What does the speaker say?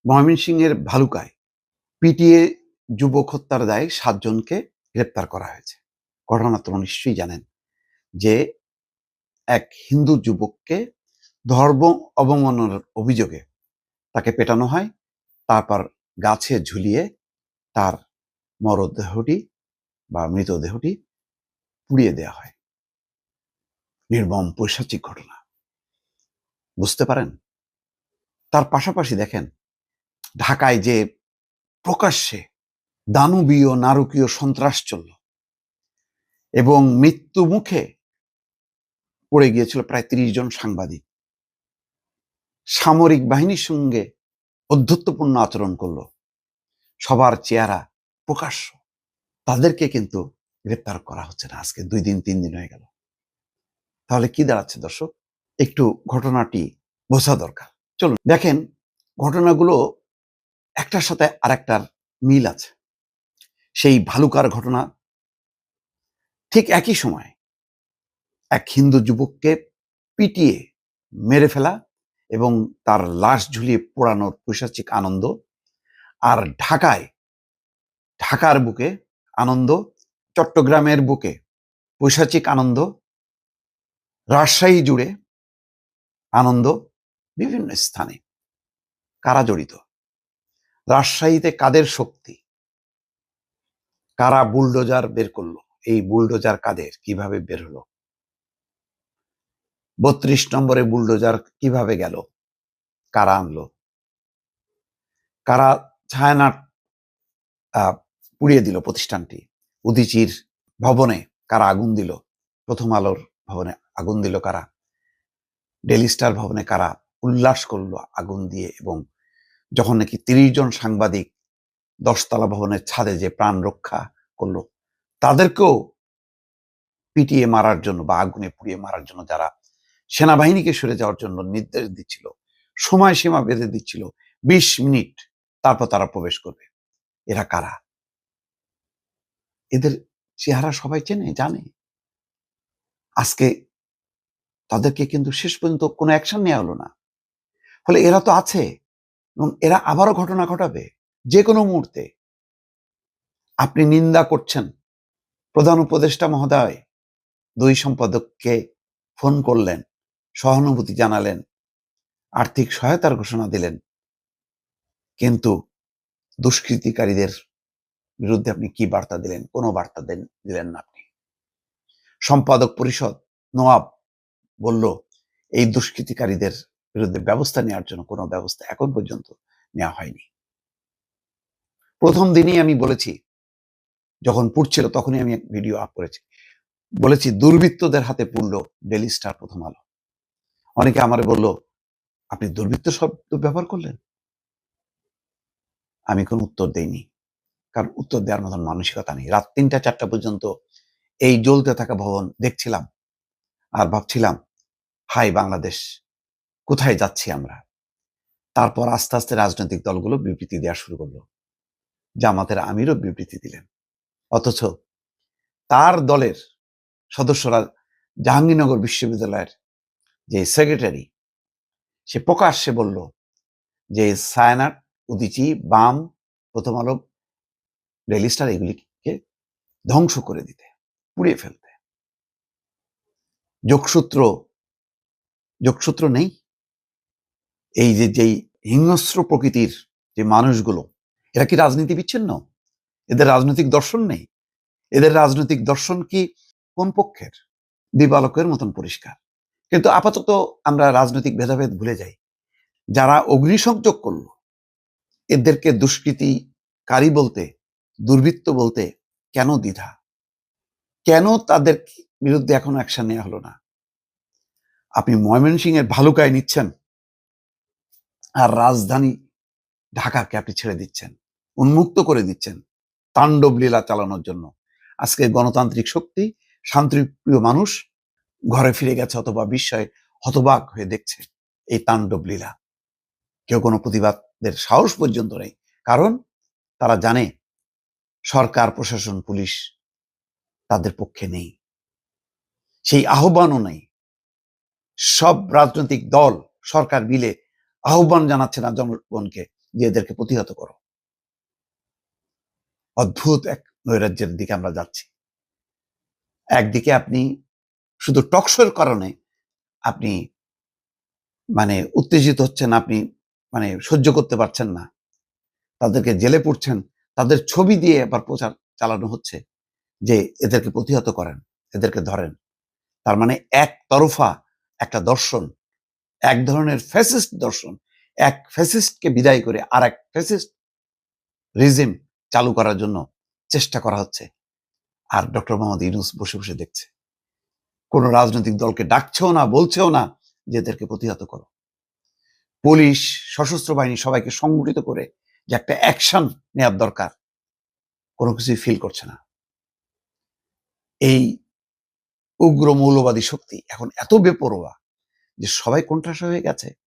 ময়মনসিংহের ভালুকায় পিটিএ যুবক হত্যার দায়ে 7 জনকে গ্রেপ্তার করা হয়েছে। ঘটনা তো নিশ্চয়ই জানেন যে এক হিন্দু যুবককে ধর্ম অবমাননার অভিযোগে তাকে পেটানো হয়, তারপর গাছে ঝুলিয়ে তার মরদেহটি বা মৃতদেহটি পুড়িয়ে দেওয়া হয়। নির্মম পৈশাচিক ঘটনা, বুঝতে পারেন? তার পাশাপাশি দেখেন ঢাকায় যে প্রকাশ্যে দানবীয় নারকীয় সন্ত্রাস চলল এবং মৃত্যু মুখে পড়ে গিয়েছিল প্রায় 30 জন সাংবাদিক। সামরিক বাহিনীর সঙ্গে অধ্যত্বপূর্ণ আচরণ করলো, সবার চেহারা প্রকাশ্য, তাদেরকে কিন্তু গ্রেপ্তার করা হচ্ছে না। আজকে 2 দিন 3 দিন হয়ে গেল। তাহলে কি দাঁড়াচ্ছে দর্শক? একটু ঘটনাটি বোঝা দরকার। চলুন দেখেন, ঘটনাগুলো একটার সাথে আরেকটার মিল আছে। সেই ভালুকার ঘটনা, ঠিক একই সময় এক হিন্দু যুবককে পিটিয়ে মেরে ফেলা এবং তার লাশ ঝুলিয়ে পোড়ানোর পৈশাচিক আনন্দ, আর ঢাকার বুকে আনন্দ, চট্টগ্রামের বুকে পৈশাচিক আনন্দ, রাজশাহী জুড়ে আনন্দ, বিভিন্ন স্থানে কারা জড়িত? রাজশাহীতে কাদের শক্তি? কারা বুলডোজার বের করলো? এই বুলডোজার কাদের? কিভাবে বের হলো? 32 নম্বরে বুলডোজার কিভাবে গেল? কারা আনলো? কারা ছায়ানট পুড়িয়ে দিল প্রতিষ্ঠানটি? উদীচীর ভবনে কারা আগুন দিল? প্রথম আলোর ভবনে আগুন দিল কারা? ডেইলি স্টার ভবনে কারা উল্লাস করলো আগুন দিয়ে? এবং যখন নাকি 30 জন সাংবাদিক 10 তলা ভবনের ছাদে যে প্রাণ রক্ষা করলো, তাদেরকেও পিটিয়ে মারার জন্য বা আগুনে পুড়িয়ে মারার জন্য যারা সেনাবাহিনীকে সরে যাওয়ার জন্য নির্দেশ দিচ্ছিল, সময়সীমা বেঁধে দিচ্ছিল 20 মিনিট, তারপর তারা প্রবেশ করবে, এরা কারা? এদের চেহারা সবাই চেনে, জানে। আজকে তাদেরকে কিন্তু শেষ পর্যন্ত কোনো অ্যাকশন নেওয়া হলো না। ফলে এরা তো আছে এবং এরা আবারও ঘটনা ঘটাবে যে কোনো মুহূর্তে। আপনি নিন্দা করছেন, প্রধান উপদেষ্টা মহোদয় 2 সম্পাদককে ফোন করলেন, সহানুভূতি জানালেন, আর্থিক সহায়তার ঘোষণা দিলেন, কিন্তু দুষ্কৃতিকারীদের বিরুদ্ধে আপনি কি বার্তা দিলেন? কোনো বার্তা দিলেন না। আপনি সম্পাদক পরিষদ নওয়াব বলল এই দুষ্কৃতিকারীদের বিরুদ্ধে ব্যবস্থা নেওয়ার জন্য কোনো ব্যবস্থা এখন পর্যন্ত নেওয়া হয়নি। প্রথম দিনই আমি বলেছি, যখন পুড়ছিল তখনই আমি এক ভিডিও আপ করেছি, বলেছি দুর্বৃত্তদের হাতে পুড়ল ডেইলি স্টার, প্রথম আলো। অনেকে আমারে বলল আপনি দুর্বৃত্ত শব্দ ব্যবহার করলেন। আমি কোনো উত্তর দেইনি, কারণ উত্তর দেওয়ার মতন মানসিকতা নেই। রাত 3টা 4টা পর্যন্ত এই জ্বলতে থাকা ভবন দেখছিলাম আর ভাবছিলাম, হাই বাংলাদেশ, কোথায় যাচ্ছি আমরা? তারপর আস্তে আস্তে রাজনৈতিক দলগুলো বিবৃতি দেওয়া শুরু করলো। জামাতের আমিরও বিবৃতি দিলেন, অথচ তার দলের সদস্যরা, জাহাঙ্গীরনগর বিশ্ববিদ্যালয়ের যে সেক্রেটারি, সে প্রকাশ্যে বলল যে ছায়ানট, উদীচী, বাম, প্রথম আলো, ডেইলি স্টার এগুলিকে ধ্বংস করে দিতে, পুড়িয়ে ফেলতে। যোগসূত্র নেই। এই যেই হিংস্র প্রকৃতির যে মানুষগুলো, এরা কি রাজনীতি বিচ্ছিন্ন? এদের রাজনৈতিক দর্শন নেই? এদের রাজনৈতিক দর্শন কি কোন পক্ষের? দিবালোকের মতন পরিষ্কার। কিন্তু আপাতত আমরা রাজনৈতিক ভেদাভেদ ভুলে যাই। যারা অগ্নিসংযোগ করলো, এদেরকে দুষ্কৃতিকারী বলতে, দুর্বৃত্ত বলতে কেন দ্বিধা? কেন তাদের বিরুদ্ধে এখনো অ্যাকশন নেওয়া হলো না? আপনি ময়মনসিংহের ভালুকায় নিচ্ছেন আর রাজধানী ঢাকাকে আপনি ছেড়ে দিচ্ছেন, উন্মুক্ত করে দিচ্ছেন তাণ্ডব লীলা চালানোর জন্য। আজকে গণতান্ত্রিক শক্তি, শান্তিপ্রিয় মানুষ ঘরে ফিরে গেছে, অথবা বিস্ময়ে হতবাক হয়ে দেখছে এই তাণ্ডব লীলা। কেউ কোনো প্রতিবাদের সাহস পর্যন্ত নেই, কারণ তারা জানে সরকার, প্রশাসন, পুলিশ তাদের পক্ষে নেই, সেই আহ্বানও নেই। সব রাজনৈতিক দল, সরকার মিলে আহ্বান জানাচ্ছে না জনগণকে যে এদেরকে প্রতিহত করো। অদ্ভুত এক নৈরাজ্যের দিকে আমরা যাচ্ছি। একদিকে আপনি শুধু টকশোর কারণে আপনি উত্তেজিত হচ্ছেন, আপনি সহ্য করতে পারছেন না, তাদেরকে জেলে পুরছেন, তাদের ছবি দিয়ে আবার প্রচার চালানো হচ্ছে যে এদেরকে প্রতিহত করেন, এদেরকে ধরেন। তার মানে একতরফা একটা দর্শন, এক ধরনের ফ্যাসিস্ট দর্শন, এক ফ্যাসিস্টকে বিদায় করে আর এক ফ্যাসিস্ট রিজিম চালু করার জন্য চেষ্টা করা হচ্ছে। আর ডক্টর মোহাম্মদ ইউনূস বসে বসে দেখছে। কোন রাজনৈতিক দলকে ডাকছেও না, বলছেও না যে এদেরকে প্রতিহত করো। পুলিশ, সশস্ত্র বাহিনী সবাইকে সংগঠিত করে যে একটা অ্যাকশন নেওয়ার দরকার, কোনো কিছুই ফিল করছে না। এই উগ্র মৌলবাদী শক্তি এখন এত বেপরোয়া যে সবাই কোণঠাসা হয়ে গেছে।